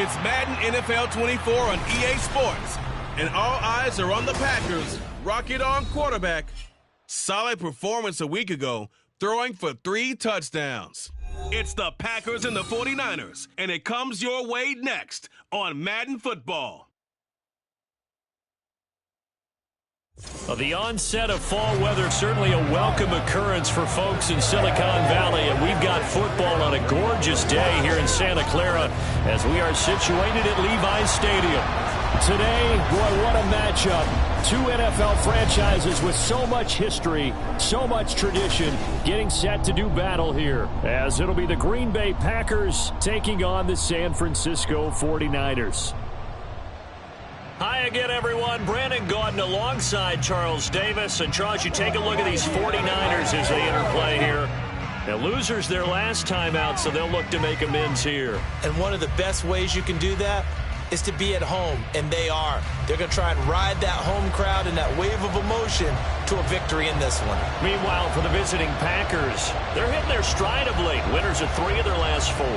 It's Madden NFL 24 on EA Sports, and all eyes are on the Packers' rocket arm quarterback. Solid performance a week ago, throwing for 3 touchdowns. It's the Packers and the 49ers, and it comes your way next on Madden Football. Well, the onset of fall weather, certainly a welcome occurrence for folks in Silicon Valley, and we've got football on a gorgeous day here in Santa Clara as we are situated at Levi's Stadium. Today, boy, what a matchup. 2 NFL franchises with so much history, so much tradition, getting set to do battle here, as it'll be the Green Bay Packers taking on the San Francisco 49ers. Hi again, everyone. Brandon Gaudin alongside Charles Davis. And, Charles, you take a look at these 49ers as they interplay here. Now, losers their last time out, so they'll look to make amends here. And one of the best ways you can do that is to be at home, and they are. They're going to try and ride that home crowd and that wave of emotion to a victory in this one. Meanwhile, for the visiting Packers, they're hitting their stride of late. Winners of 3 of their last 4.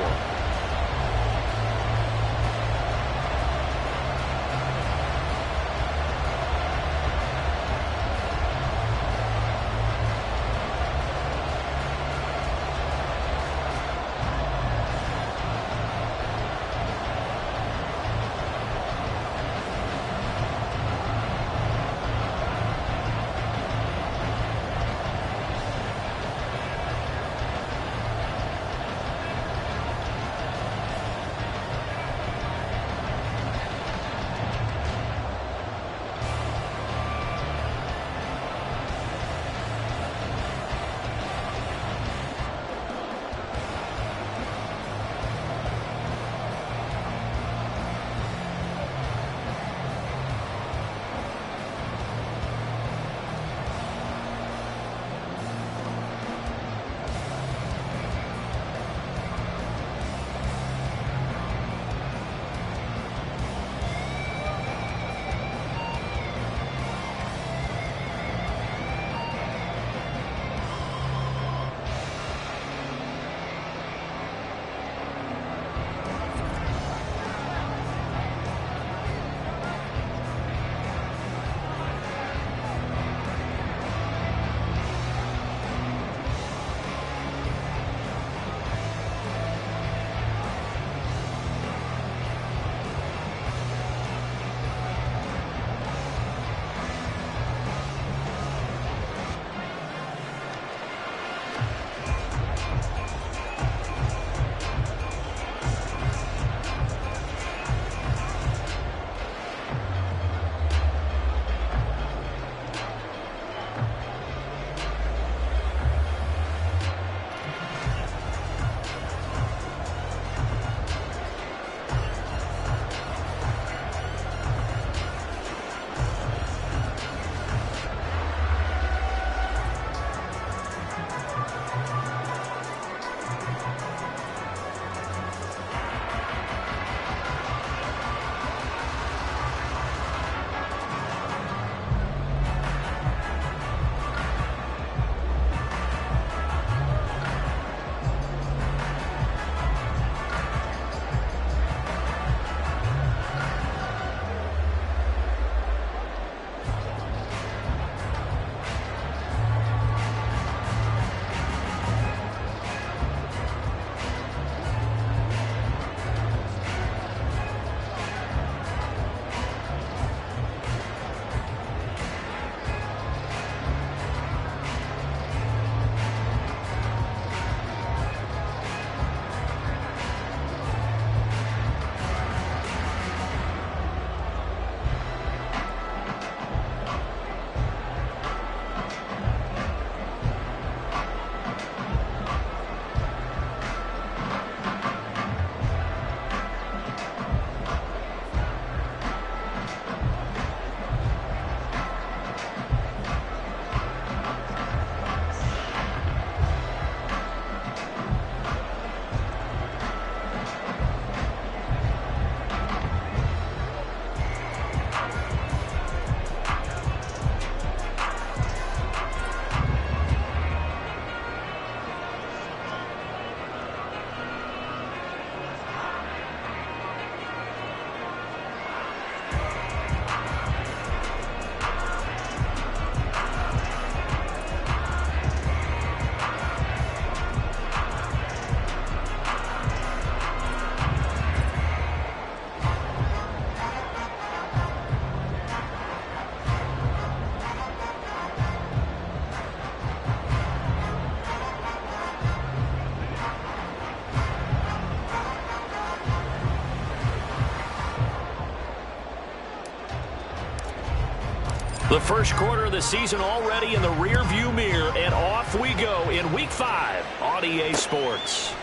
The first quarter of the season already in the rearview mirror, and off we go in Week 5 on EA Sports.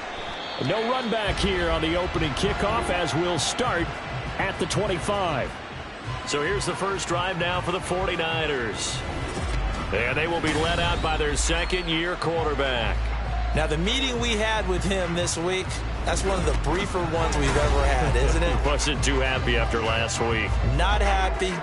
No run back here on the opening kickoff as we'll start at the 25. So here's the first drive now for the 49ers. And they will be led out by their second-year quarterback. Now, the meeting we had with him this week, that's one of the briefer ones we've ever had, isn't it? Wasn't too happy after last week. Not happy.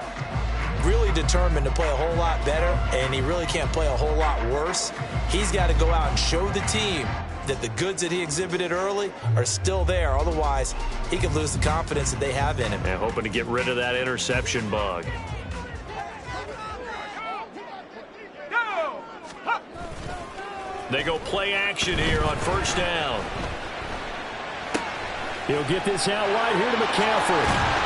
Really determined to play a whole lot better, and he really can't play a whole lot worse. He's got to go out and show the team that the goods that he exhibited early are still there. Otherwise, he could lose the confidence that they have in him. And hoping to get rid of that interception bug. They go play action here on first down. He'll get this out wide here to McCaffrey.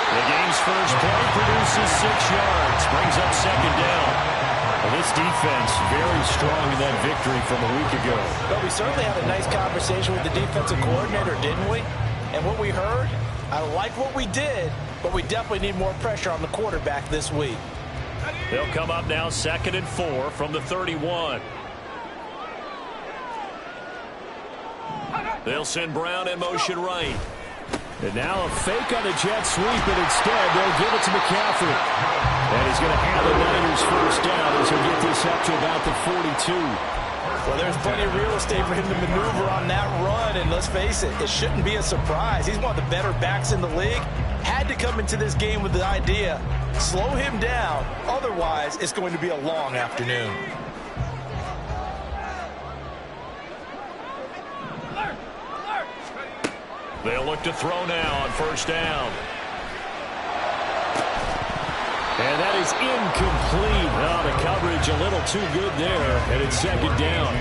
The game's first play produces 6 yards, brings up second down. Well, this defense very strong in that victory from a week ago. But we certainly had a nice conversation with the defensive coordinator, didn't we? And what we heard, I like what we did, but we definitely need more pressure on the quarterback this week. They'll come up now 2nd and 4 from the 31. They'll send Brown in motion right. And now a fake on the jet sweep, and instead they'll give it to McCaffrey. And he's going to have the Niners first down as he'll get this up to about the 42. Well, there's plenty of real estate for him to maneuver on that run, and let's face it, it shouldn't be a surprise. He's one of the better backs in the league. Had to come into this game with the idea, slow him down, otherwise it's going to be a long afternoon. They'll look to throw now on first down. And that is incomplete. Oh, the coverage a little too good there, and it's second down.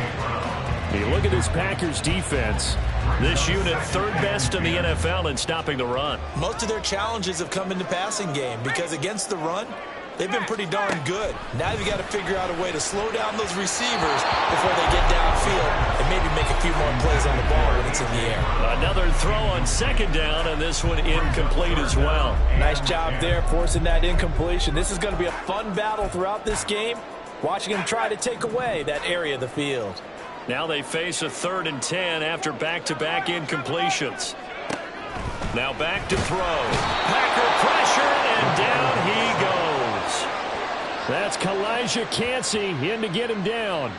You look at this Packers defense. This unit, third best in the NFL in stopping the run. Most of their challenges have come in the passing game because against the run, they've been pretty darn good. Now you've got to figure out a way to slow down those receivers before they get downfield and maybe make a few more plays on the ball when it's in the air. Another throw on second down, and this one incomplete as well. Nice job there forcing that incompletion. This is going to be a fun battle throughout this game, watching him try to take away that area of the field. Now they face a 3rd and 10 after back-to-back incompletions. Now back to throw. Packer pressure, and down he goes. That's Kalijah Cansey in to get him down.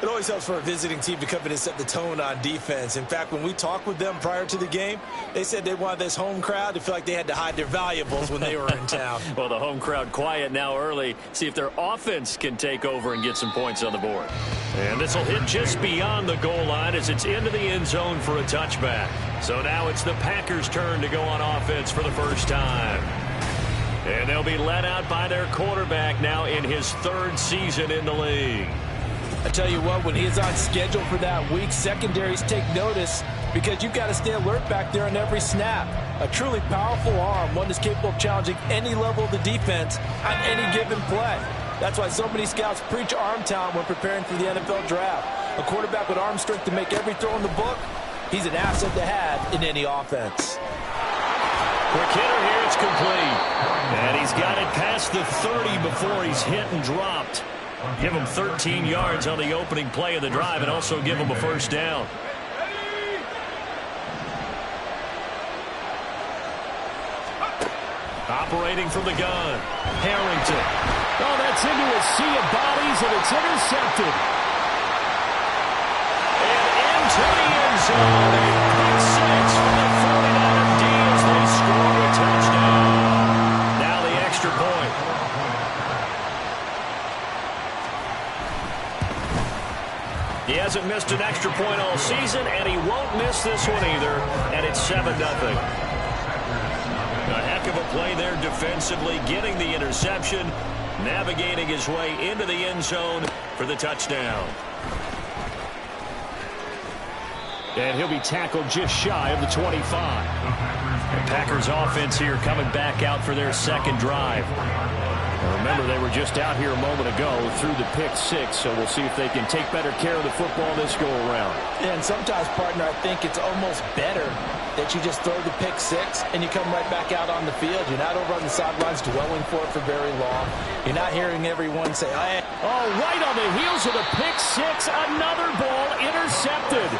It always helps for a visiting team to come in and set the tone on defense. In fact, when we talked with them prior to the game, they said they wanted this home crowd to feel like they had to hide their valuables when they were in town. Well, the home crowd quiet now early. See if their offense can take over and get some points on the board. And this will hit just beyond the goal line as it's into the end zone for a touchback. So now it's the Packers' turn to go on offense for the first time. And they'll be led out by their quarterback now in his 3rd season in the league. I tell you what, when he is on schedule for that week, secondaries take notice because you've got to stay alert back there on every snap. A truly powerful arm, one that's capable of challenging any level of the defense on any given play. That's why so many scouts preach arm talent when preparing for the NFL draft. A quarterback with arm strength to make every throw in the book, he's an asset to have in any offense. Quick hitter here, it's complete. And he's got it past the 30 before he's hit and dropped. Give him 13 yards on the opening play of the drive and also give him a first down. Operating from the gun, Harrington. Oh, that's into a sea of bodies, and it's intercepted. And into the end zone. Pick 6 from the 49er D as they score a touchdown. Now the extra point. He hasn't missed an extra point all season, and he won't miss this one either, and it's 7-0. A heck of a play there defensively, getting the interception, navigating his way into the end zone for the touchdown. And he'll be tackled just shy of the 25. The Packers offense here coming back out for their second drive. Remember, they were just out here a moment ago through the pick six, so we'll see if they can take better care of the football this go-around. Yeah, and sometimes, partner, I think it's almost better that you just throw the pick six and you come right back out on the field. You're not over on the sidelines dwelling for it for very long. You're not hearing everyone say, hey. Oh, right on the heels of the pick six, another ball intercepted.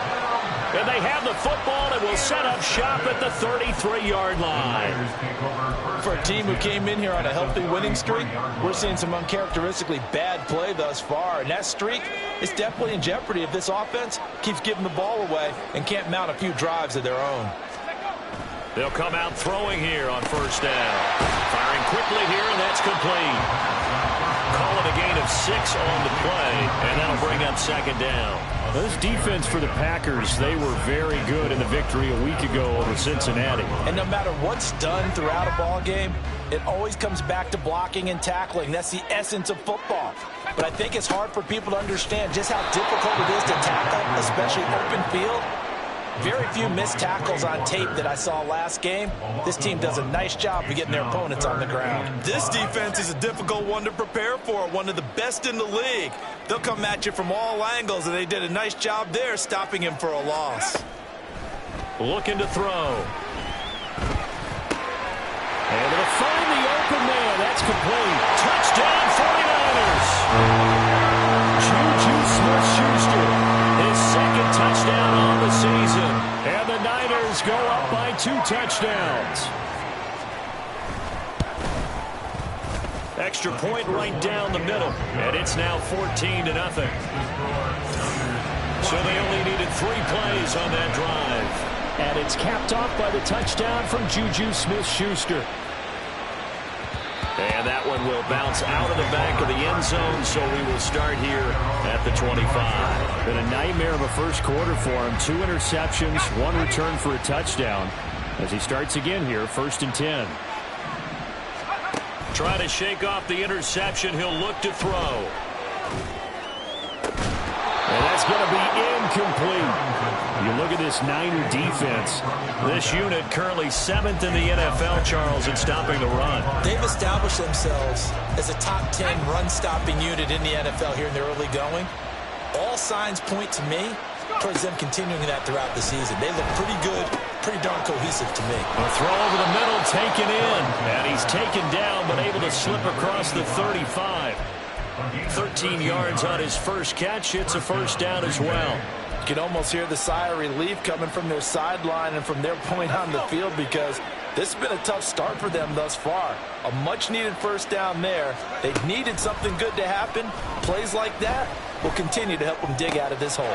And they have the football and will set up shop at the 33-yard line. For a team who came in here on a healthy winning streak, we're seeing some uncharacteristically bad play thus far. And that streak is definitely in jeopardy if this offense keeps giving the ball away and can't mount a few drives of their own. They'll come out throwing here on first down. Firing quickly here, and that's complete. Call it a gain of 6 on the play, and that'll bring up second down. This defense for the Packers, they were very good in the victory a week ago over Cincinnati. And no matter what's done throughout a ball game, it always comes back to blocking and tackling. That's the essence of football. But I think it's hard for people to understand just how difficult it is to tackle, especially open field. Very few missed tackles on tape that I saw last game. This team does a nice job of getting their opponents on the ground. This defense is a difficult one to prepare for, one of the best in the league. They'll come at you from all angles, and they did a nice job there stopping him for a loss. Looking to throw. Able to find the open man. That's complete. Touchdown 49ers. Juju Smith-Schuster. His second touchdown on the season. And the Niners go up by 2 touchdowns. Extra point right down the middle. And it's now 14-0. So they only needed 3 plays on that drive. And it's capped off by the touchdown from Juju Smith-Schuster. And that one will bounce out of the back of the end zone, so we will start here at the 25. Been a nightmare of a first quarter for him. 2 interceptions, 1 return for a touchdown. As he starts again here, 1st and 10. Try to shake off the interception. He'll look to throw. And that's going to be incomplete. You look at this Niner defense. This unit currently 7th in the NFL, Charles, in stopping the run. They've established themselves as a top 10 run-stopping unit in the NFL here in the early going. All signs point to me towards them continuing that throughout the season. They look pretty good, pretty darn cohesive to me. A throw over the middle, taken in. And he's taken down, but able to slip across the 35. 13 yards on his first catch. It's a first down as well. You can almost hear the sigh of relief coming from their sideline and from their point on the field, because this has been a tough start for them thus far. A much-needed first down there. They needed something good to happen. Plays like that will continue to help them dig out of this hole.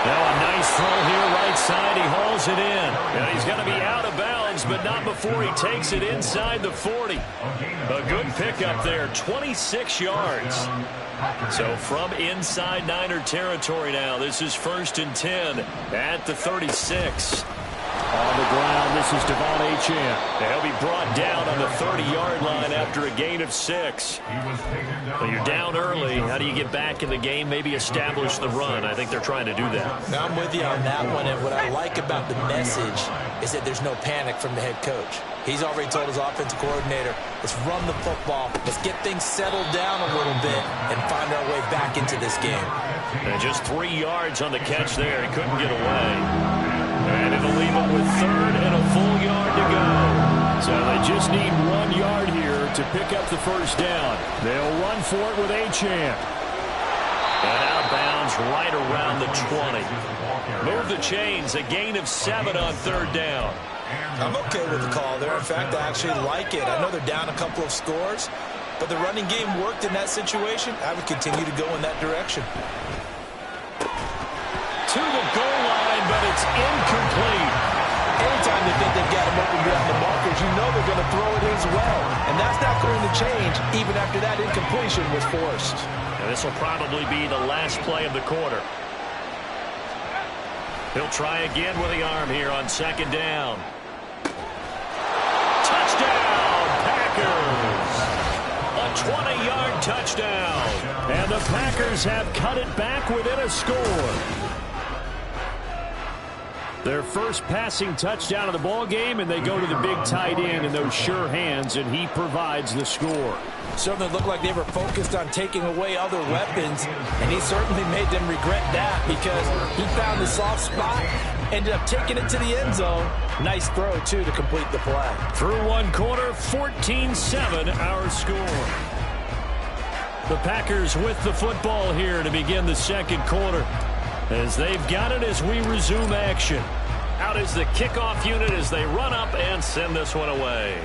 Now a nice throw here, right side. He hauls it in. And he's going to be out of bounds, but not before he takes it inside the 40. A good pickup there, 26 yards. So from inside Niner territory now, this is 1st and 10 at the 36. On the ground, this is Devon Achane. He'll be brought down on the 30-yard line after a gain of 6. Well, you're down early. How do you get back in the game? Maybe establish the run. I think they're trying to do that. Now, I'm with you on that one, and what I like about the message is that there's no panic from the head coach. He's already told his offensive coordinator, let's run the football, let's get things settled down a little bit and find our way back into this game. And just 3 yards on the catch there. He couldn't get away. And it'll leave him with 3rd and a full yard to go. So they just need 1 yard here to pick up the first down. They'll run for it with Achane. And out of bounds right around the 20. Move the chains, a gain of 7 on 3rd down. I'm okay with the call there. In fact, I actually like it. I know they're down a couple of scores, but the running game worked in that situation. I would continue to go in that direction. To the goal line, but it's incomplete. Anytime they think they've got him open beyond the markers, you know they're going to throw it as well. And that's not going to change even after that incompletion was forced. And this will probably be the last play of the quarter. He'll try again with the arm here on 2nd down. Touchdown, Packers! A 20-yard touchdown. And the Packers have cut it back within a score. Their first passing touchdown of the ball game, and they go to the big tight end in those sure hands, and he provides the score. Certainly looked like they were focused on taking away other weapons, and he certainly made them regret that because he found the soft spot, ended up taking it to the end zone. Nice throw, too, to complete the play. Through one quarter, 14-7 our score. The Packers with the football here to begin the second quarter, as they've got it as we resume action. Out is the kickoff unit as they run up and send this one away.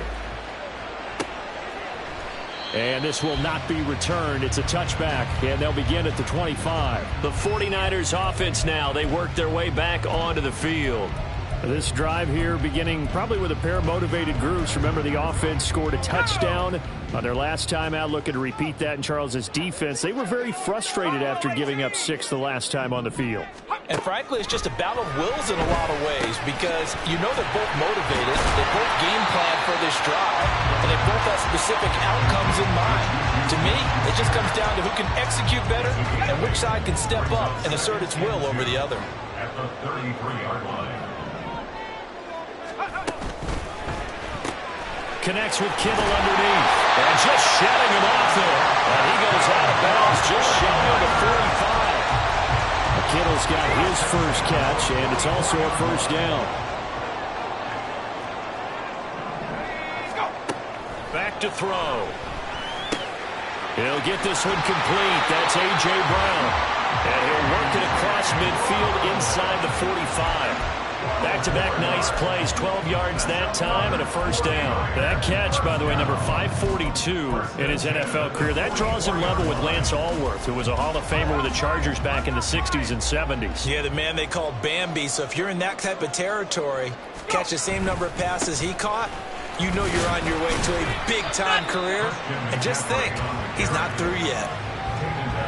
And this will not be returned. It's a touchback, and they'll begin at the 25. The 49ers offense now. They work their way back onto the field. This drive here beginning probably with a pair of motivated groups. Remember, the offense scored a touchdown on their last time out, looking to repeat that in Charles's defense. They were very frustrated after giving up 6 the last time on the field. And frankly, it's just a battle of wills in a lot of ways because you know they're both motivated. They both game plan for this drive, and they both have specific outcomes in mind. To me, it just comes down to who can execute better and which side can step up and assert its will over the other. At the 33-yard line. Connects with Kittle underneath. And just shutting him off there. And he goes out of bounds just shy of the 45. Kittle's got his first catch, and it's also a first down. Back to throw. He'll get this one complete. That's A.J. Brown. And he'll work it across midfield inside the 45. Back-to-back nice plays, 12 yards that time and a first down. That catch, by the way, number 542 in his NFL career. That draws him level with Lance Allworth, who was a Hall of Famer with the Chargers back in the 60s and 70s. Yeah, the man they called Bambi. So if you're in that type of territory, catch the same number of passes he caught, you know you're on your way to a big-time career. And just think, he's not through yet.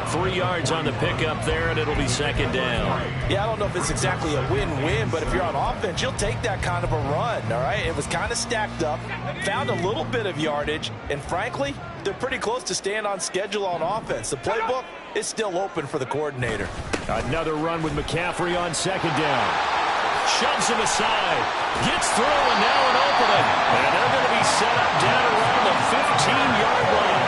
3 yards on the pickup there, and it'll be second down. Yeah, I don't know if it's exactly a win-win, but if you're on offense, you'll take that kind of a run, all right? It was kind of stacked up, found a little bit of yardage, and frankly, they're pretty close to staying on schedule on offense. The playbook is still open for the coordinator. Another run with McCaffrey on second down. Shoves him aside, gets through, and now an opening. And they're going to be set up down around the 15-yard line.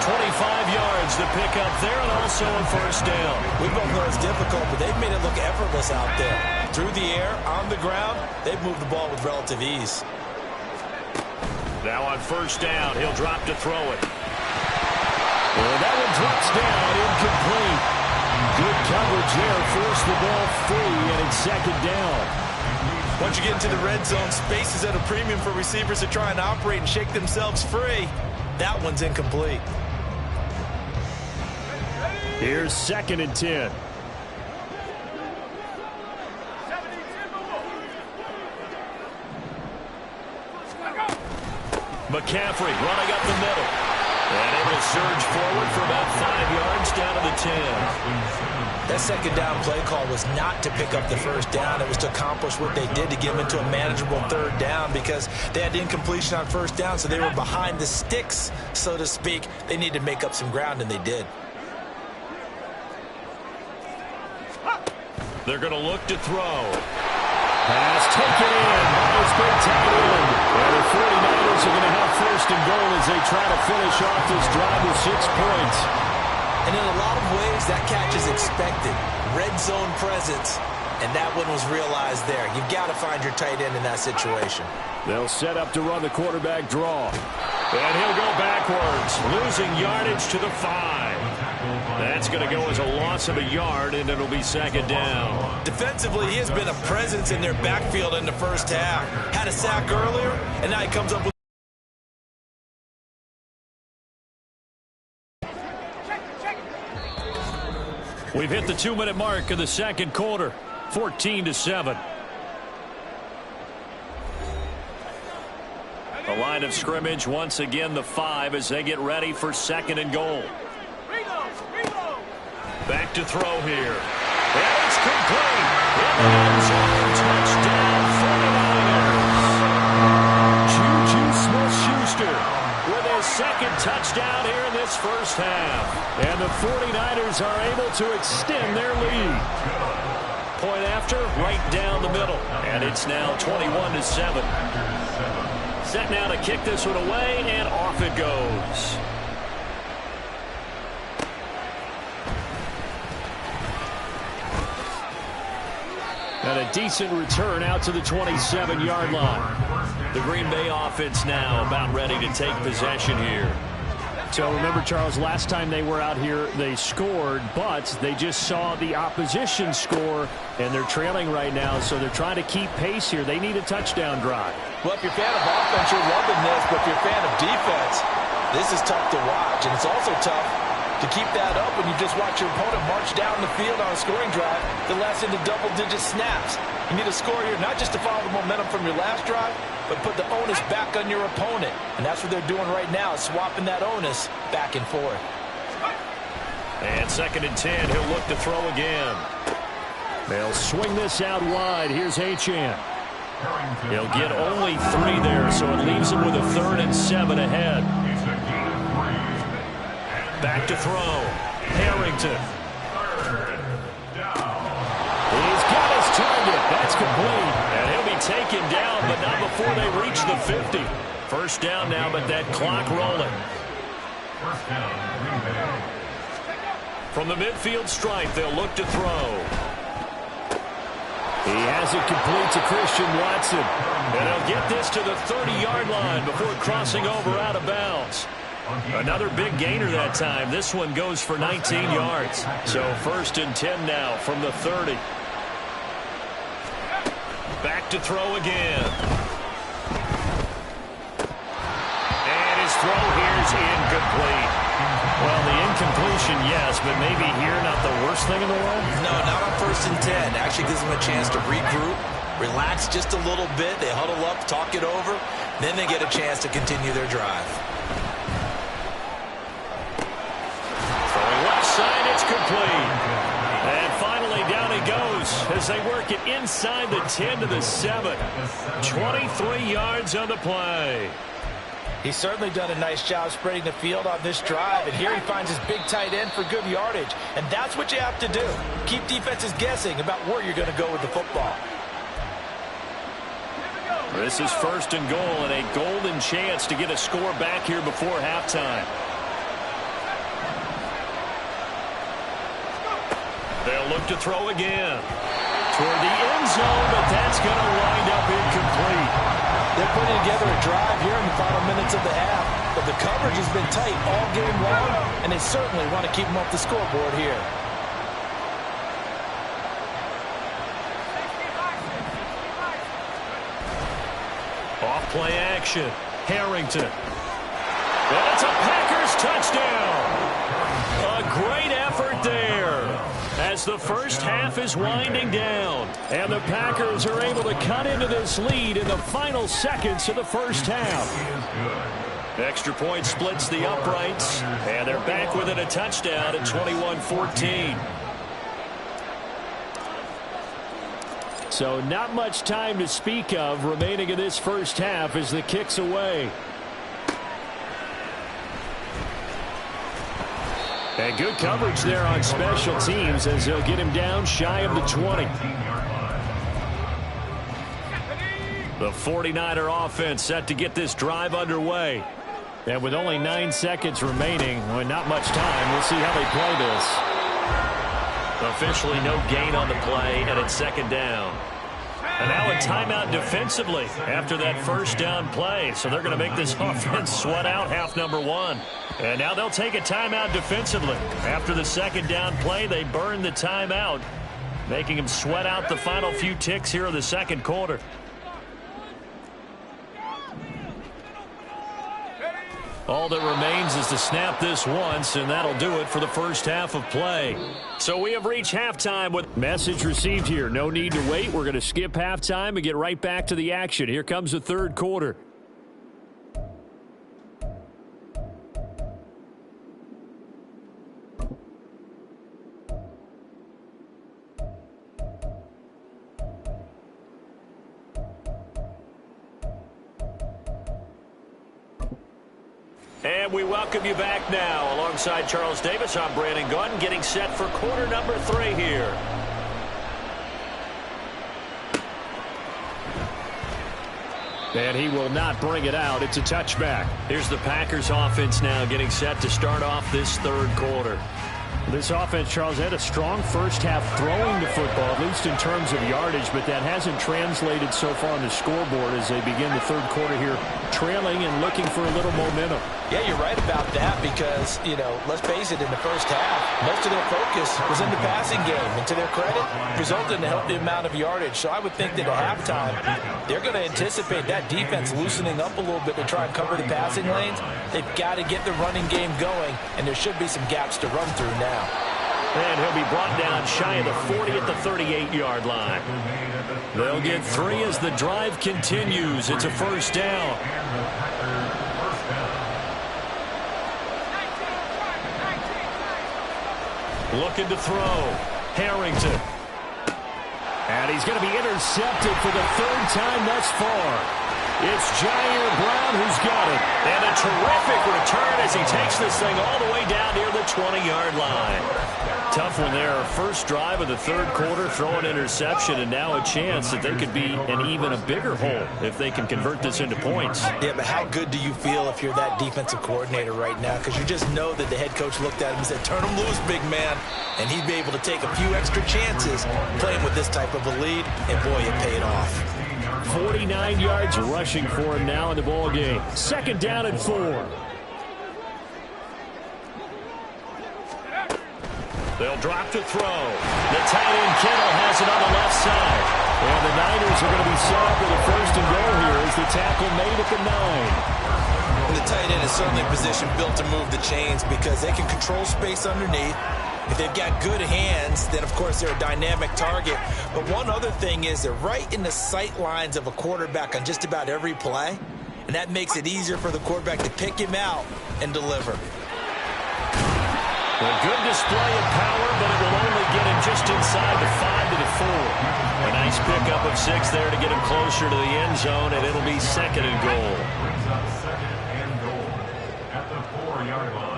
25 yards to pick up there, and also a first down. We both know it's difficult, but they've made it look effortless out there. Through the air, on the ground, they've moved the ball with relative ease. Now on first down, he'll drop to throw it. And that one drops down, incomplete. Good coverage there, forced the ball free, and it's second down. Once you get into the red zone, space is at a premium for receivers to try and operate and shake themselves free. That one's incomplete. Here's second and 10. McCaffrey running up the middle. And able to surge forward for about 5 yards down to the 10. That second down play call was not to pick up the first down. It was to accomplish what they did to get them into a manageable third down because they had incompletion on first down, so they were behind the sticks, so to speak. They needed to make up some ground, and they did. They're going to look to throw. Pass taken in by his big tight end. And the 49ers are going to have first and goal as they try to finish off this drive with 6 points. And in a lot of ways, that catch is expected. Red zone presence, and that one was realized there. You've got to find your tight end in that situation. They'll set up to run the quarterback draw. And he'll go backwards, losing yardage to the 5. That's going to go as a loss of a yard, and it'll be second down. Defensively, he has been a presence in their backfield in the first half. Had a sack earlier, and now he comes up with We've hit the 2-minute mark of the second quarter, 14-7. The line of scrimmage, once again, the 5 as they get ready for second and goal. Back to throw here. And it's complete. In the end zone, touchdown, 49ers. Juju Smith-Schuster with his second touchdown here in this first half. And the 49ers are able to extend their lead. point after, right down the middle. And it's now 21-7. Set now to kick this one away, and off it goes. And a decent return out to the 27-yard line. The Green Bay offense now about ready to take possession here. So remember, Charles, last time they were out here, they scored, but they just saw the opposition score, and they're trailing right now, so they're trying to keep pace here. They need a touchdown drive. Well, if you're a fan of offense, you're loving this, but if you're a fan of defense, this is tough to watch, and it's also tough to keep that up when you just watch your opponent march down the field on a scoring drive that lasts into double-digit snaps. You need a score here not just to follow the momentum from your last drive, but put the onus back on your opponent. And that's what they're doing right now, swapping that onus back and forth. And 2nd and 10, he'll look to throw again. They'll swing this out wide. Here's Achane. He'll get only 3 there, so it leaves him with a 3rd and 7 ahead. Back to throw. Harrington. He's got his target. That's complete. And he'll be taken down, but not before they reach the 50. First down now, but that clock rolling. From the midfield stripe, they'll look to throw. He has it complete to Christian Watson. And he'll get this to the 30-yard line before crossing over out of bounds. Another big gainer that time. This one goes for 19 yards. So 1st and 10 now from the 30. Back to throw again. And his throw here is incomplete. Well, the incompletion, yes, but maybe here not the worst thing in the world? No, not on 1st and 10. Actually gives them a chance to regroup, relax just a little bit. They huddle up, talk it over. Then they get a chance to continue their drive. Throwing left side, it's complete. And finally down he goes as they work it inside the 10 to the 7. 23 yards on the play. He's certainly done a nice job spreading the field on this drive, and here he finds his big tight end for good yardage. And that's what you have to do. Keep defenses guessing about where you're going to go with the football. This is 1st and goal and a golden chance to get a score back here before halftime. They'll look to throw again. Toward the end zone, but that's going to wind up incomplete. They're putting together a drive here in the final minutes of the half, but the coverage has been tight all game long, and they certainly want to keep them off the scoreboard here. Off play action. Harrington. And it's a Packers touchdown. A great effort there as the first half is winding down. And the Packers are able to cut into this lead in the final seconds of the first half. Extra point splits the uprights, and they're back within a touchdown at 21-14. So not much time to speak of remaining in this first half as the kick's away. And good coverage there on special teams as they'll get him down shy of the 20. The 49er offense set to get this drive underway. And with only 9 seconds remaining, well, not much time, we'll see how they play this. Officially no gain on the play, and it's 2nd down. And now a timeout defensively after that first down play. So they're going to make this offense sweat out half number 1. And now they'll take a timeout defensively. After the 2nd down play, they burn the timeout, making them sweat out the final few ticks here in the 2nd quarter. All that remains is to snap this once, and that'll do it for the first half of play. So we have reached halftime with message received here. No need to wait. We're going to skip halftime and get right back to the action. Here comes the 3rd quarter. And we welcome you back now. Alongside Charles Davis, I'm Brandon Gordon, getting set for quarter number 3 here. And he will not bring it out. It's a touchback. Here's the Packers offense now getting set to start off this third quarter. This offense, Charles, had a strong first half throwing the football, at least in terms of yardage, but that hasn't translated so far on the scoreboard as they begin the third quarter here, trailing and looking for a little momentum. Yeah, you're right about that because, let's face it, in the first half, most of their focus was in the passing game. And to their credit, resulted in a healthy amount of yardage. So I would think that at halftime, they're going to anticipate that defense loosening up a little bit to try and cover the passing lanes. They've got to get the running game going, and there should be some gaps to run through now. And he'll be brought down shy of the 40 at the 38-yard line. They'll get 3 as the drive continues. It's a first down. Looking to throw. Harrington. And he's going to be intercepted for the third time thus far. It's Jair Brown who's got it. And a terrific return as he takes this thing all the way down near the 20-yard line. Tough one there. First drive of the third quarter, throw an interception, and now a chance that they could be in even a bigger hole if they can convert this into points. Yeah, but how good do you feel if you're that defensive coordinator right now? Because you just know that the head coach looked at him and said, turn him loose, big man. And he'd be able to take a few extra chances playing with this type of a lead, and boy, it paid off. 49 yards rushing for him now in the ball game. Second down and 4. They'll drop to throw. The tight end Kittle has it on the left side. And the Niners are going to be set up with a first and goal here as the tackle made at the 9. The tight end is certainly positioned built to move the chains because they can control space underneath. If they've got good hands, then, of course, they're a dynamic target. But one other thing is they're right in the sight lines of a quarterback on just about every play, and that makes it easier for the quarterback to pick him out and deliver. A good display of power, but it will only get him just inside the 5 to the 4. A nice pickup of 6 there to get him closer to the end zone, and it'll be second and goal. Brings up second and goal at the 4-yard line.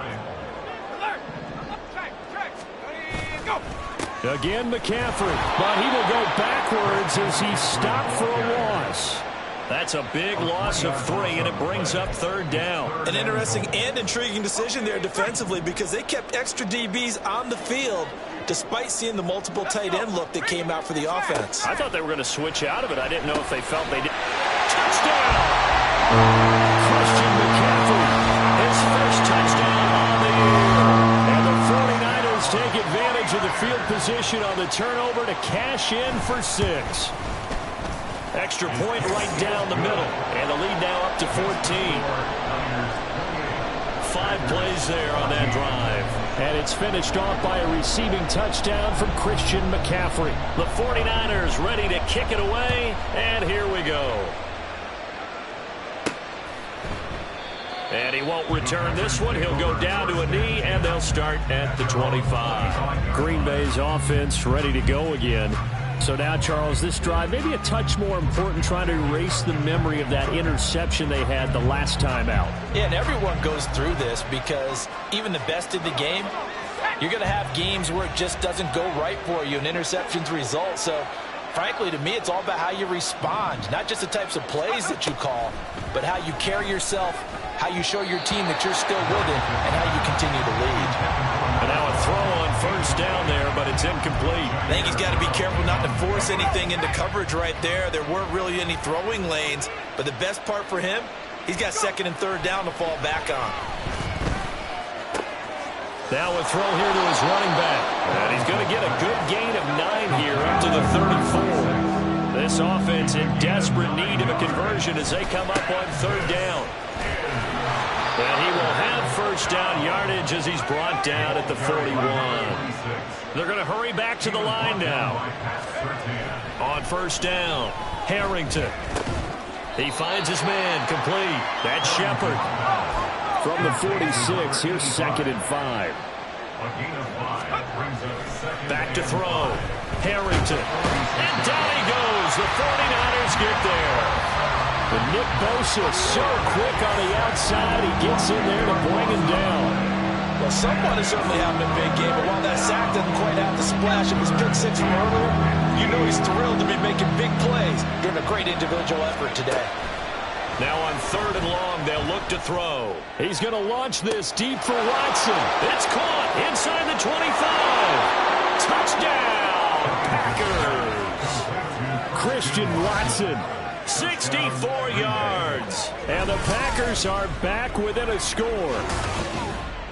Again, McCaffrey, but he will go backwards as he's stopped for a loss. That's a big loss of 3, and it brings up third down. An interesting and intriguing decision there defensively because they kept extra DBs on the field despite seeing the multiple tight end look that came out for the offense. I thought they were going to switch out of it. I didn't know if they felt they did. Touchdown! Christian McCaffrey, His first touchdown on the year. and the 49ers take advantage of the field position on the turnover to cash in for 6. Extra point right down the middle, and the lead now up to 14. 5 plays there on that drive. And it's finished off by a receiving touchdown from Christian McCaffrey. The 49ers ready to kick it away, and here we go. And he won't return this one. He'll go down to a knee, and they'll start at the 25. Green Bay's offense ready to go again. So now, Charles, this drive maybe a touch more important, trying to erase the memory of that interception they had the last time out. Yeah, and everyone goes through this because even the best in the game, you're going to have games where it just doesn't go right for you and interceptions result. So, frankly, to me, it's all about how you respond, not just the types of plays that you call, but how you carry yourself, how you show your team that you're still with it, and how you continue to lead. And now a throw on first down there, but it's incomplete. I think he's got to be careful not to force anything into coverage right there. There weren't really any throwing lanes, but the best part for him, he's got second and third down to fall back on. Now a throw here to his running back. And he's going to get a good gain of 9 here up to the 34. This offense in desperate need of a conversion as they come up on third down. And he will have first down yardage as he's brought down at the 41. They're going to hurry back to the line now. On first down, Harrington. He finds his man complete. That's Shepard. From the 46, here's second and 5. Back to throw. Harrington. And down he goes. The 49ers get there. But Nick Bosa so quick on the outside, he gets in there to bring him down. Well, someone is certainly having a big game, but while that sack doesn't quite have the splash of his pick 6 from earlier, you know he's thrilled to be making big plays during a great individual effort today. Now on 3rd and long, they'll look to throw. He's going to launch this deep for Watson. It's caught inside the 25. Touchdown, Packers. Christian Watson, 64 yards. And the Packers are back within a score.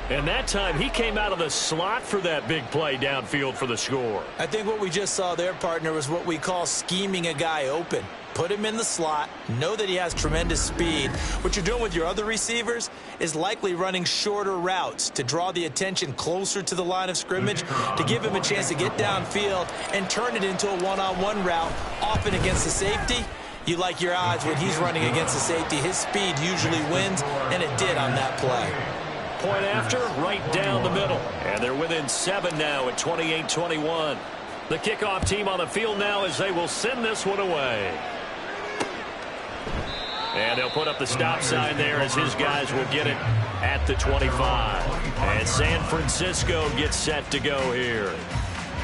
And that time, he came out of the slot for that big play downfield for the score. I think what we just saw there, partner, was what we call scheming a guy open. Put him in the slot, know that he has tremendous speed. What you're doing with your other receivers is likely running shorter routes to draw the attention closer to the line of scrimmage, to give him a chance to get downfield and turn it into a one-on-one route, often against the safety. You like your odds when he's running against the safety. His speed usually wins, and it did on that play. Point after, right down the middle. And they're within 7 now at 28-21. The kickoff team on the field now as they will send this one away. And they'll put up the stop sign there as his guys will get it at the 25. And San Francisco gets set to go here.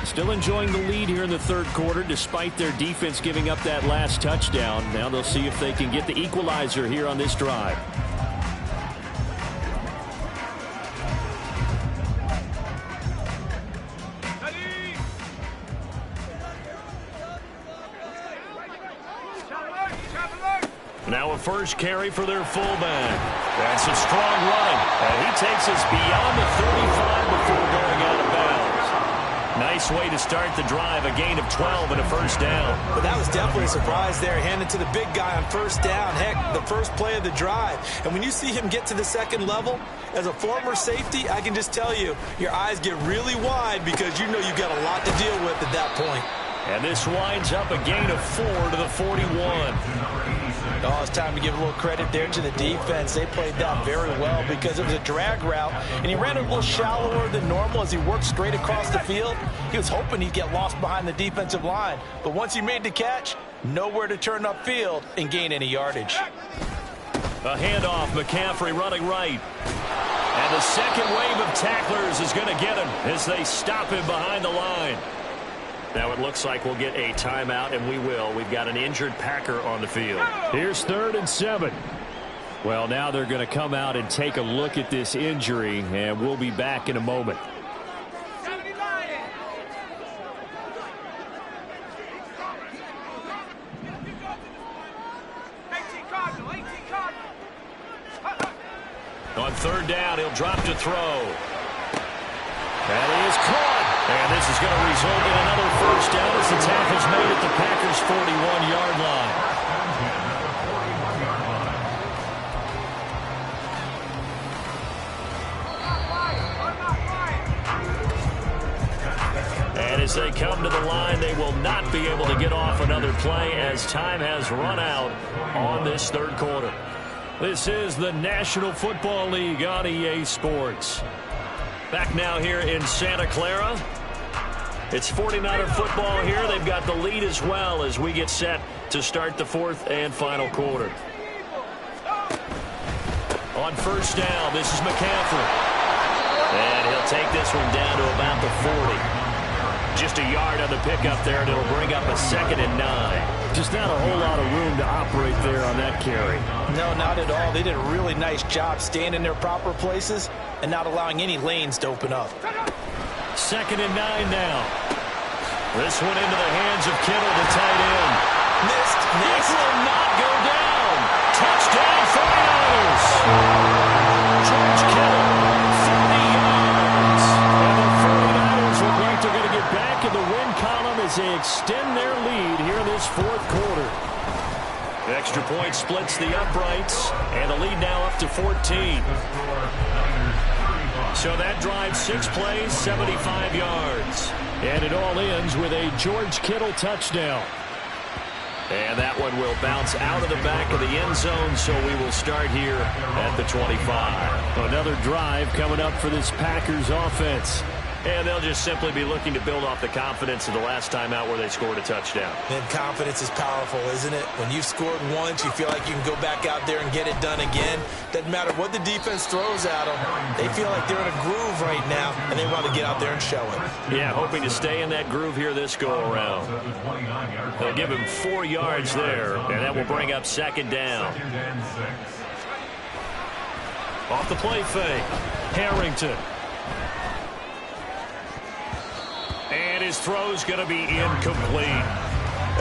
Still enjoying the lead here in the 3rd quarter despite their defense giving up that last touchdown. Now they'll see if they can get the equalizer here on this drive. Now a first carry for their fullback. That's a strong running. And he takes us beyond the 35 before going out of bounds. Nice way to start the drive, a gain of 12 and a first down. But that was definitely a surprise there, handed to the big guy on first down. Heck, the first play of the drive. And when you see him get to the 2nd level, as a former safety, I can just tell you, your eyes get really wide because you know you've got a lot to deal with at that point. And this winds up a gain of 4 to the 41. Oh, it's time to give a little credit there to the defense. They played that very well because it was a drag route, and he ran it a little shallower than normal as he worked straight across the field. He was hoping he'd get lost behind the defensive line, but once he made the catch, nowhere to turn upfield and gain any yardage. A handoff, McCaffrey running right. And the second wave of tacklers is going to get him as they stop him behind the line. Now it looks like we'll get a timeout, and we will. We've got an injured Packer on the field. Here's 3rd and 7. Well, now they're going to come out and take a look at this injury, and we'll be back in a moment. On 3rd down, he'll drop to throw. And he is caught. And this is going to result in another first down as the tackle's made at the Packers' 41-yard line. And as they come to the line, they will not be able to get off another play as time has run out on this 3rd quarter. This is the National Football League on EA Sports. Back now here in Santa Clara. It's 49er football here. They've got the lead as well as we get set to start the 4th and final quarter. On first down, this is McCaffrey. And he'll take this one down to about the 40. Just a yard on the pickup there, and it'll bring up a 2nd and 9. Just not a whole lot of room to operate there on that carry. No, not at all. They did a really nice job staying in their proper places and not allowing any lanes to open up. 2nd and 9 now. This one into the hands of Kittle, the tight end. Missed. This will not go down. Touchdown 49ers. George Kittle, 30 yards. And the 49ers look like they're going to get back in the win column as they extend their lead here in this 4th quarter. The extra point splits the uprights, and the lead now up to 14. So that drives 6 plays, 75 yards. And it all ends with a George Kittle touchdown. And that one will bounce out of the back of the end zone, so we will start here at the 25. Another drive coming up for this Packers offense. And they'll just simply be looking to build off the confidence of the last time out where they scored a touchdown. And confidence is powerful, isn't it? When you've scored once, you feel like you can go back out there and get it done again. Doesn't matter what the defense throws at them. They feel like they're in a groove right now, and they want to get out there and show it. Yeah, hoping to stay in that groove here this go-around. They'll give him 4 yards there, and that will bring up second down. Off the play fake, Harrington. And his throw's going to be incomplete.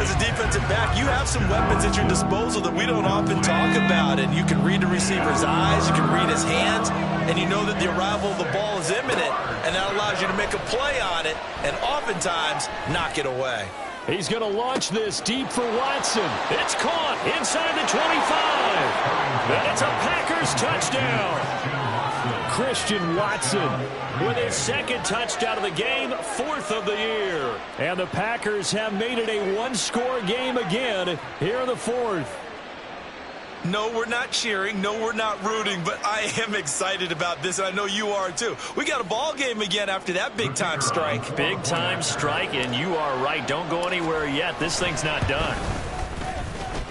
As a defensive back, you have some weapons at your disposal that we don't often talk about. And you can read the receiver's eyes, you can read his hands, and you know that the arrival of the ball is imminent. And that allows you to make a play on it and oftentimes knock it away. He's going to launch this deep for Watson. It's caught inside the 25. And it's a Packers touchdown. Christian Watson with his second touchdown of the game, 4th of the year. And the Packers have made it a one-score game again here in the 4th. No, we're not cheering. No, we're not rooting, but I am excited about this, and I know you are too. We got a ball game again after that big-time strike. Big-time strike, and you are right. Don't go anywhere yet. This thing's not done.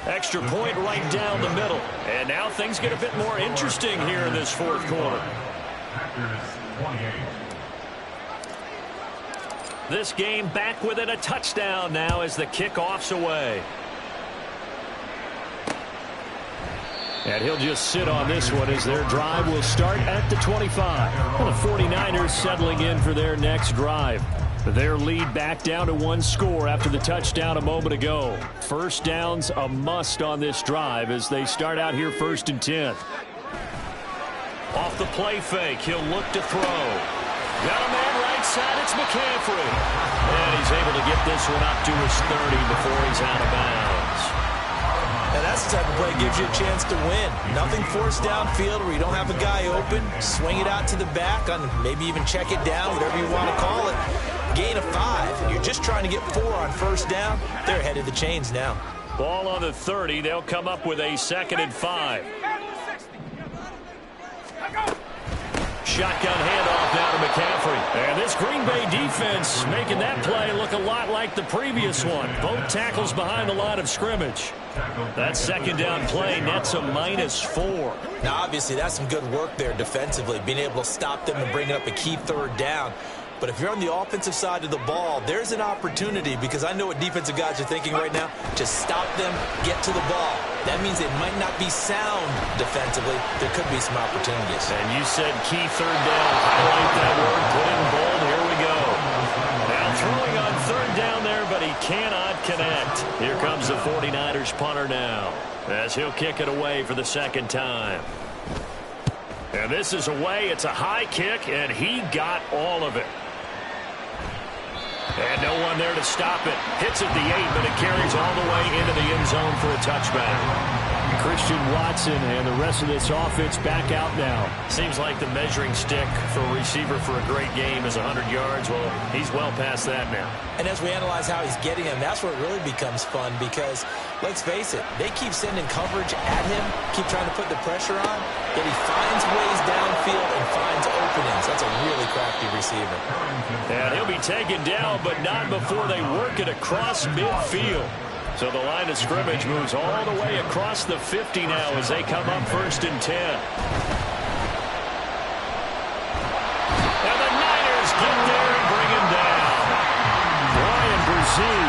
Extra point right down the middle. And now things get a bit more interesting here in this 4th quarter. This game back within a touchdown now as the kickoff's away. And he'll just sit on this one as their drive will start at the 25. Well, the 49ers settling in for their next drive. Their lead back down to 1 score after the touchdown a moment ago. First down's a must on this drive as they start out here 1st and 10. Off the play fake, he'll look to throw. Got a man right side, it's McCaffrey. And he's able to get this one up to his 30 before he's out of bounds. And that's the type of play that gives you a chance to win. Nothing forced downfield where you don't have a guy open. Swing it out to the back, on maybe even check it down, whatever you want to call it. Gain of 5. You're just trying to get 4 on first down. They're ahead of the chains now. Ball on the 30. They'll come up with a 2nd and 5. Shotgun handoff now to McCaffrey. And this Green Bay defense making that play look a lot like the previous one. Both tackles behind the line of scrimmage. That 2nd down play nets a -4. Now, obviously, that's some good work there defensively, being able to stop them and bring up a key 3rd down. But if you're on the offensive side of the ball, there's an opportunity, because I know what defensive guys are thinking right now. Just stop them, get to the ball. That means it might not be sound defensively. There could be some opportunities. And you said key 3rd down. Highlight that word, put in bold. Here we go. Now throwing on 3rd down there, but he cannot connect. Here comes the 49ers punter now, as he'll kick it away for the 2nd time. And this is away. It's a high kick, and he got all of it. And no one there to stop it. Hits at the 8, but it carries all the way into the end zone for a touchback. Christian Watson and the rest of this offense back out now. Seems like the measuring stick for a receiver for a great game is 100 yards. Well, he's well past that now. And as we analyze how he's getting him, that's where it really becomes fun, because, let's face it, they keep sending coverage at him, keep trying to put the pressure on, yet he finds ways downfield and finds openings. That's a really crafty receiver. And he'll be taken down, but not before they work it across midfield. So the line of scrimmage moves all the way across the 50 now as they come up 1st and 10. And the Niners get there and bring him down. Brian Brzee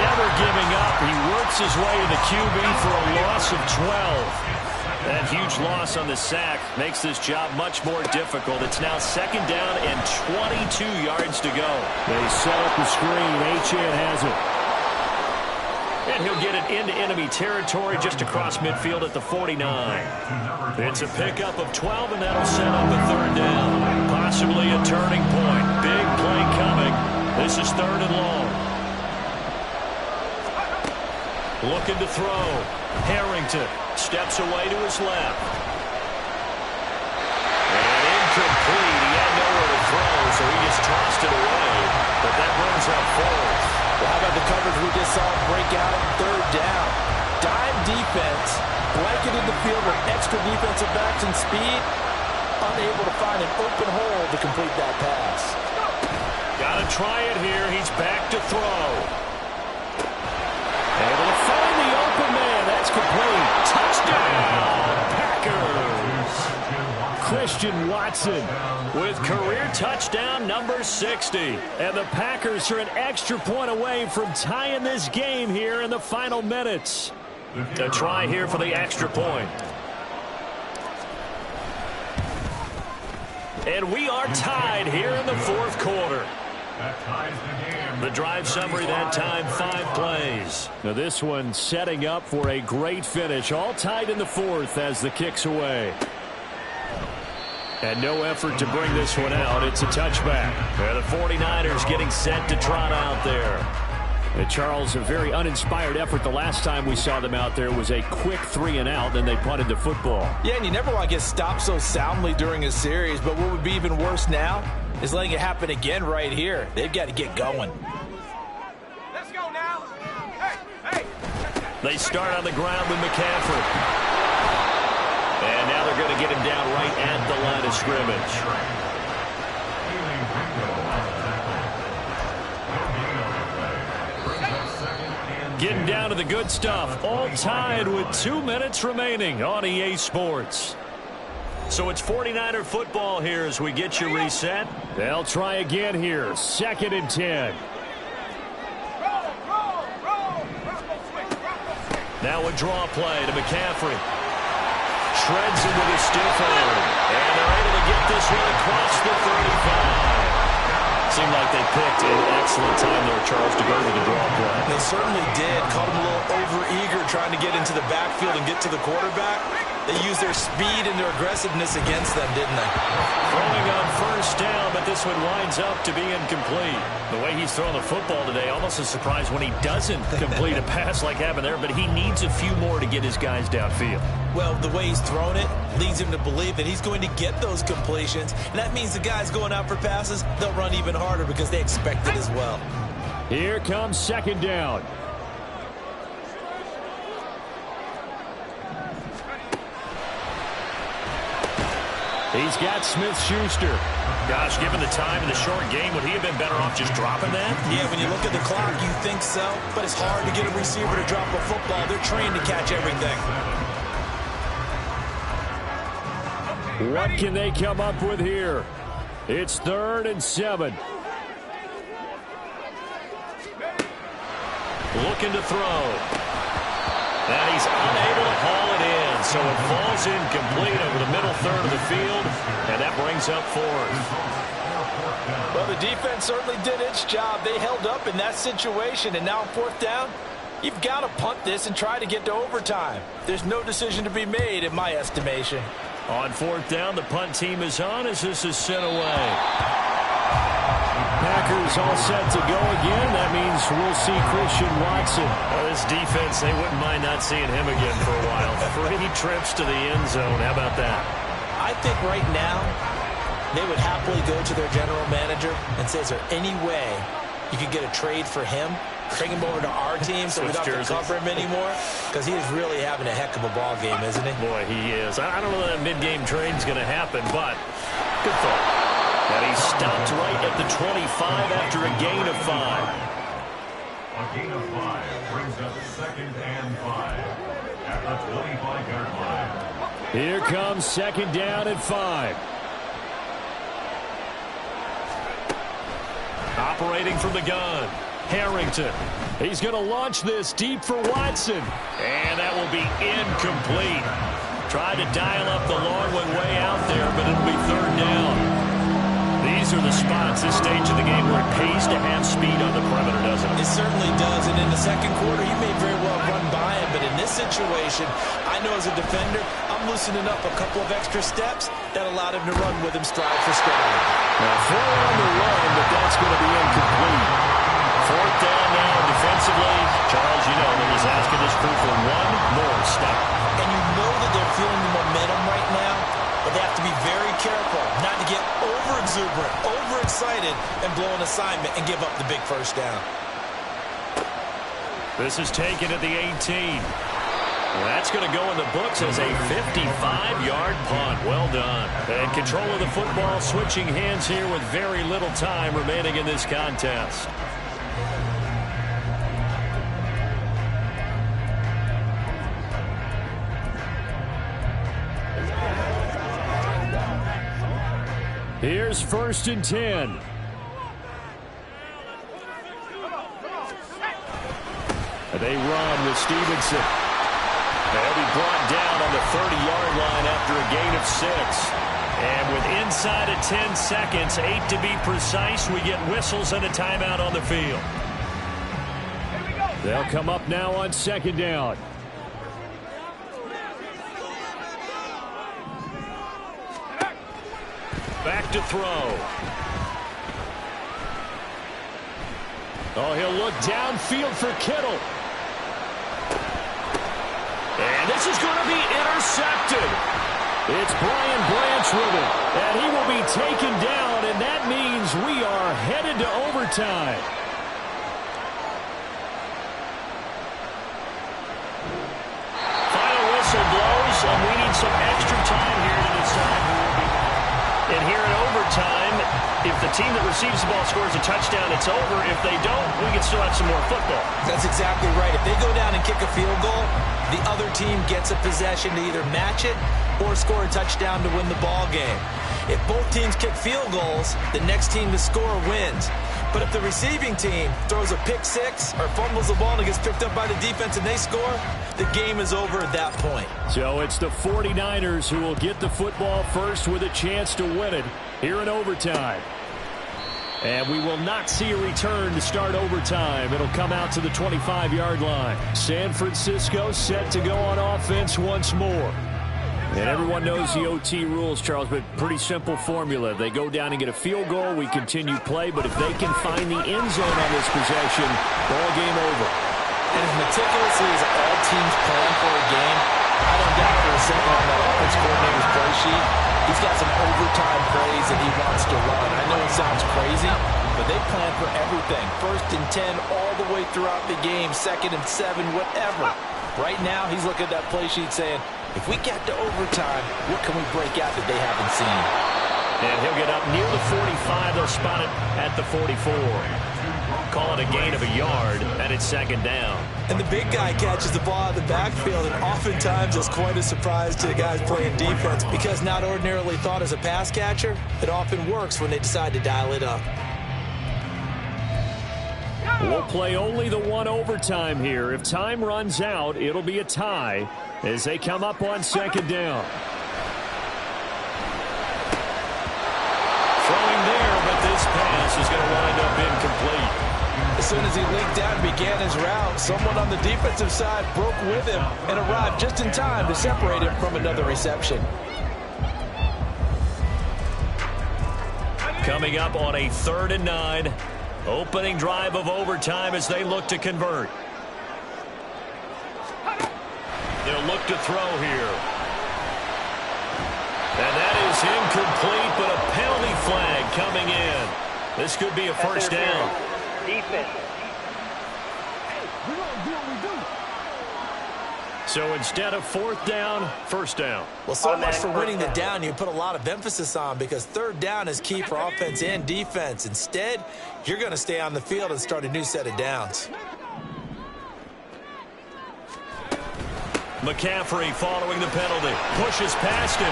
never giving up. He works his way to the QB for a loss of 12. That huge loss on the sack makes this job much more difficult. It's now 2nd down and 22 yards to go. They set up the screen. Achane has it. And he'll get it into enemy territory just across midfield at the 49. It's a pickup of 12, and that'll set up a 3rd down. Possibly a turning point. Big play coming. This is 3rd and long. Looking to throw. Harrington steps away to his left. And incomplete. He had nowhere to throw, so he just tossed it away. But that brings up 4th. Well, how about the coverage we just saw break out on 3rd down? Dime defense, blanketed the field with extra defensive backs and speed, unable to find an open hole to complete that pass. Got to try it here. He's back to throw. Able to find the open man. That's complete. Touchdown, Packers. Christian Watson with career touchdown number 60. And the Packers are an extra point away from tying this game here in the final minutes. A try here for the extra point. And we are tied here in the fourth quarter. The drive summary that time, 5 plays. Now this one setting up for a great finish. All tied in the fourth as the kick's away. And no effort to bring this one out. It's a touchback. The 49ers getting set to trot out there. And Charles, a very uninspired effort. The last time we saw them out there was a quick 3 and out, then they punted the football. Yeah, and you never want to get stopped so soundly during a series, but what would be even worse now is letting it happen again right here. They've got to get going. Let's go now. Hey. They start on the ground with McCaffrey. And now they're going to get him down right at the line of scrimmage. Getting down to the good stuff. All tied with 2 minutes remaining on EA Sports. So it's 49er football here as we get you reset. They'll try again here. 2nd and 10. Now a draw play to McCaffrey. Shreds him with a stiff arm. And they're able to get this one across the 35. Seemed like they picked an excellent time there, Charles, to go to the draw play. They certainly did. Caught him a little over-eager trying to get into the backfield and get to the quarterback. They used their speed and their aggressiveness against them, didn't they? Throwing on first down, but this one winds up to be incomplete. The way he's throwing the football today, almost a surprise when he doesn't complete a pass like happened there, but he needs a few more to get his guys downfield. Well, the way he's thrown it leads him to believe that he's going to get those completions, and that means the guys going out for passes, they'll run even harder because they expect it as well. Here comes 2nd down. He's got Smith-Schuster. Gosh, given the time in the short game, would he have been better off just dropping that? Yeah, when you look at the clock, you think so. But it's hard to get a receiver to drop a football. They're trained to catch everything. What can they come up with here? It's 3rd and 7. Looking to throw. And he's unable to haul it in, so it falls incomplete over the middle third of the field, and that brings up 4th. Well, the defense certainly did its job. They held up in that situation, and now on 4th down, you've got to punt this and try to get to overtime. There's no decision to be made, in my estimation. On 4th down, the punt team is on as this is sent away. Packers all set to go again. That means we'll see Christian Watson. Well, this defense, they wouldn't mind not seeing him again for a while. 3 trips to the end zone. How about that? I think right now they would happily go to their general manager and say, is there any way you could get a trade for him? Bring him over to our team so we don't have to cover him anymore? Because he is really having a heck of a ball game, isn't he? Boy, he is. I don't know that mid-game trade is going to happen, but good thought. And he stopped right at the 25 after a gain of 5. A gain of 5 brings up 2nd and 5 at the 25-yard line. Here comes 2nd down and 5. Operating from the gun, Harrington. He's going to launch this deep for Watson. And that will be incomplete. Tried to dial up the long one way out there, but it'll be 3rd down. These are the spots, this stage of the game, where it pays to have speed on the perimeter, doesn't it? It certainly does, and in the second quarter, he may very well run by him, but in this situation, I know as a defender, I'm loosening up a couple of extra steps that allowed him to run with him stride for stride. Now, 4 on the run, but that's going to be incomplete. 4th down now defensively. Charles, you know, they're just asking this crew for one more stop. And you know that they're feeling the momentum right now, but they have to be very careful not to get over-exuberant, overexcited, and blow an assignment and give up the big first down. This is taken at the 18. That's going to go in the books as a 55-yard punt. Well done. And control of the football switching hands here with very little time remaining in this contest. Here's 1st and 10. They run with Stevenson. They'll be brought down on the 30-yard line after a gain of 6. And with inside of 10 seconds, 8 to be precise, we get whistles and a timeout on the field. They'll come up now on 2nd down. Back to throw. Oh, he'll look downfield for Kittle. And this is going to be intercepted. It's Brian Branch with it. And he will be taken down, and that means we are headed to overtime. Final whistle blows, and we need some extra time here to decide who will be. And here in overtime, if the team that receives the ball scores a touchdown, it's over. If they don't, we can still have some more football. That's exactly right. If they go down and kick a field goal, the other team gets a possession to either match it or score a touchdown to win the ball game. If both teams kick field goals, the next team to score wins. But if the receiving team throws a pick six or fumbles the ball and it gets picked up by the defense and they score, the game is over at that point. So it's the 49ers who will get the football first with a chance to win it here in overtime. And we will not see a return to start overtime. It'll come out to the 25-yard line. San Francisco set to go on offense once more. And everyone knows the OT rules, Charles, but pretty simple formula. They go down and get a field goal, we continue play, but if they can find the end zone on this possession, ball game over. And as meticulously as all teams plan for a game, I don't doubt for a second on that offense coordinator's play sheet, he's got some overtime plays that he wants to run. I know it sounds crazy, but they plan for everything. 1st and 10 all the way throughout the game, 2nd and 7, whatever. Right now, he's looking at that play sheet saying, if we get to overtime, what can we break out that they haven't seen? And he'll get up near the 45. They'll spot it at the 44. Call it a gain of a yard, and it's 2nd down. And the big guy catches the ball out of the backfield, and oftentimes it's quite a surprise to the guys playing defense because not ordinarily thought as a pass catcher, it often works when they decide to dial it up. We'll play only the one overtime here. If time runs out, it'll be a tie as they come up on 2nd down. Throwing there, but this pass is going to wind up incomplete. As soon as he leaked out and began his route, someone on the defensive side broke with him and arrived just in time to separate him from another reception. Coming up on a 3rd and 9. Opening drive of overtime as they look to convert. They'll look to throw here. And that is incomplete, but a penalty flag coming in. This could be a 1st down. Defense. So instead of 4th down, 1st down. Well, so much for winning the down you put a lot of emphasis on because 3rd down is key for offense and defense. Instead, you're going to stay on the field and start a new set of downs. McCaffrey following the penalty. Pushes past him.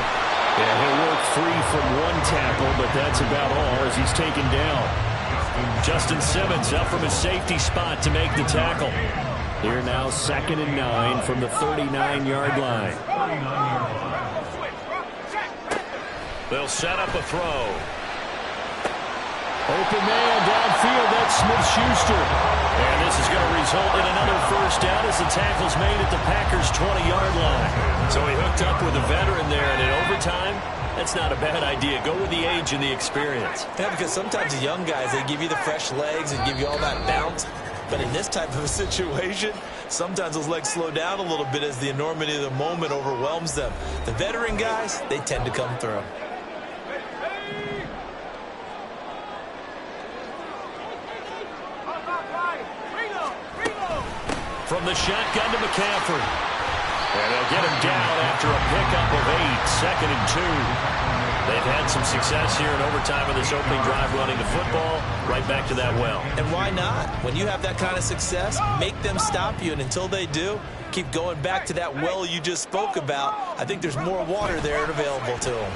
Yeah, he'll work free from one tackle, but that's about all as he's taken down. Justin Simmons up from his safety spot to make the tackle. Here now 2nd and 9 from the 39-yard line. They'll set up a throw. Open man downfield, that's Smith-Schuster. And this is going to result in another 1st down as the tackle's made at the Packers' 20-yard line. So he hooked up with a veteran there, and in overtime, that's not a bad idea. Go with the age and the experience. Yeah, because sometimes the young guys, they give you the fresh legs and give you all that bounce. But in this type of a situation, sometimes those legs slow down a little bit as the enormity of the moment overwhelms them. The veteran guys, they tend to come through. From the shotgun to McCaffrey. And they'll get him down after a pickup of 8, 2nd and 2. They've had some success here in overtime in this opening drive running the football. Right back to that well. And why not? When you have that kind of success, make them stop you. And until they do, keep going back to that well you just spoke about. I think there's more water there available to them.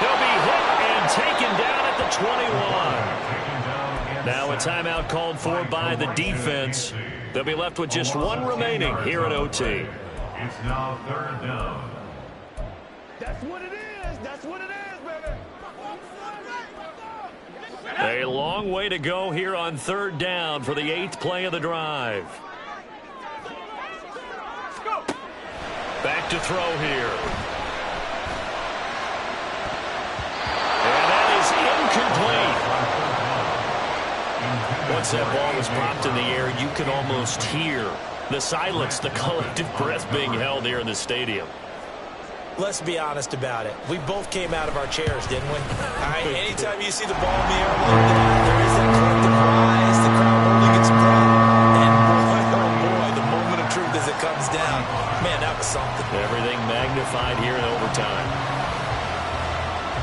He'll be hit and taken down at the 21. Now a timeout called for by the defense. They'll be left with just one remaining here at OT. It's now 3rd down. That's what it is. That's what it is, baby. A long way to go here on 3rd down for the 8th play of the drive. Back to throw here. And that is incomplete. Once that ball was popped in the air, you could almost hear the silence, the collective breath being held here in the stadium. Let's be honest about it. We both came out of our chairs, didn't we? All right, anytime you see the ball in the air like that, there is that collective rise, the crowd holding its breath. And boy, oh boy, the moment of truth as it comes down. Man, that was something. Everything magnified here in overtime.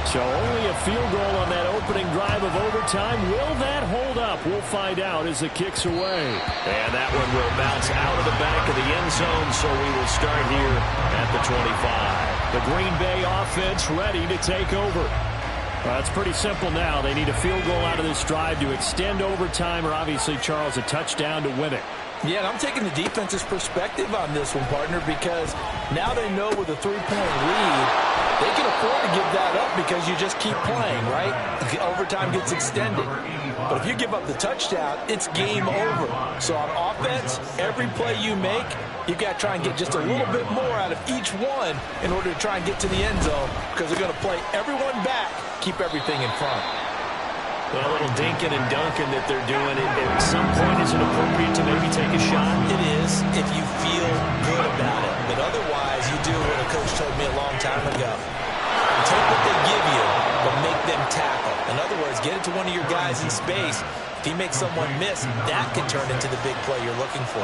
So only a field goal on that opening drive of overtime. Will that hold up? We'll find out as it kicks away. And that one will bounce out of the back of the end zone, so we will start here at the 25. The Green Bay offense ready to take over. Well, it's pretty simple now. They need a field goal out of this drive to extend overtime, or obviously, Charles, a touchdown to win it. Yeah, and I'm taking the defense's perspective on this one, partner, because now they know with a 3-point lead, they can afford to give that up because you just keep playing, right? Overtime gets extended. But if you give up the touchdown, it's game over. So on offense, every play you make, you've got to try and get just a little bit more out of each one in order to try and get to the end zone because they're going to play everyone back, keep everything in front. Well, a little dinking and dunking that they're doing. At some point, is it appropriate to maybe take a shot? It is if you feel good about it. But otherwise, you do what a coach told me a long time ago. Take what they give you, but make them tackle. In other words, get it to one of your guys in space. If he makes someone miss, that can turn into the big play you're looking for.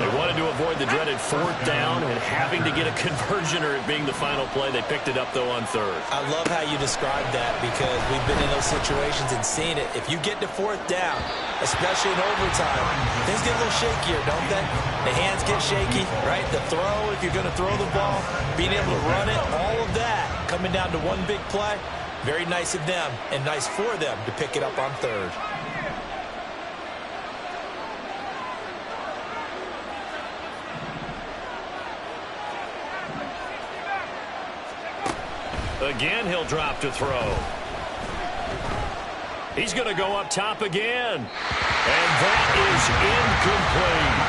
They wanted to avoid the dreaded 4th down and having to get a conversion or it being the final play. They picked it up, though, on 3rd. I love how you described that because we've been in those situations and seen it. If you get to 4th down, especially in overtime, things get a little shakier, don't they? The hands get shaky, right? The throw, if you're going to throw the ball, being able to run it, all of that coming down to one big play. Very nice of them and nice for them to pick it up on 3rd. Again, he'll drop to throw. He's going to go up top again. And that is incomplete.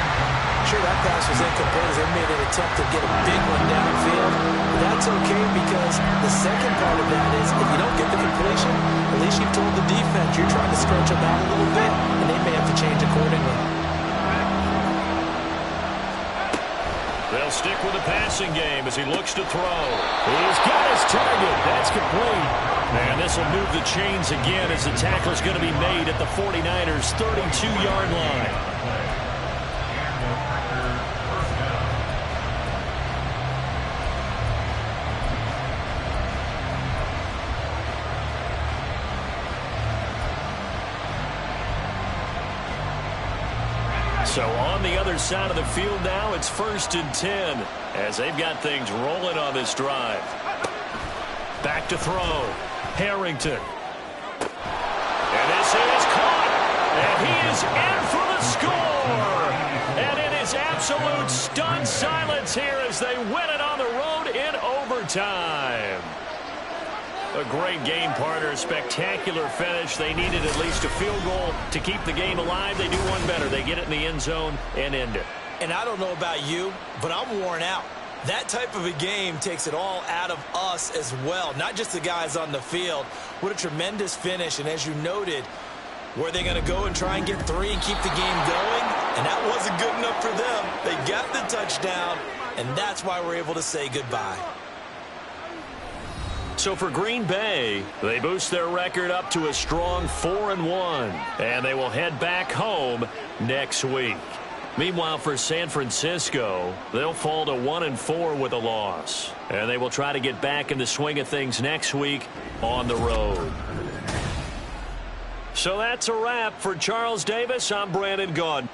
Sure, that pass was incomplete as they made an attempt to get a big one downfield. But that's okay because the second part of that is if you don't get the completion, at least you've told the defense you're trying to stretch them out a little bit, and they may have to change accordingly. They'll stick with the passing game as he looks to throw. He's got his target. That's complete. And this will move the chains again as the tackle is going to be made at the 49ers' 32-yard line. So on the other side of the field now, it's 1st and 10 as they've got things rolling on this drive. Back to throw. Harrington. And this is caught. And he is in for the score. And it is absolute stunned silence here as they win it on the road in overtime. A great game, partner. Spectacular finish. They needed at least a field goal to keep the game alive. They do one better. They get it in the end zone and end it. And I don't know about you, but I'm worn out. That type of a game takes it all out of us as well, not just the guys on the field. What a tremendous finish. And as you noted, were they going to go and try and get 3 and keep the game going? And that wasn't good enough for them. They got the touchdown, and that's why we're able to say goodbye. So for Green Bay, they boost their record up to a strong 4-1, and they will head back home next week. Meanwhile, for San Francisco, they'll fall to 1-4 with a loss. And they will try to get back in the swing of things next week on the road. So that's a wrap. For Charles Davis, I'm Brandon Gaudin.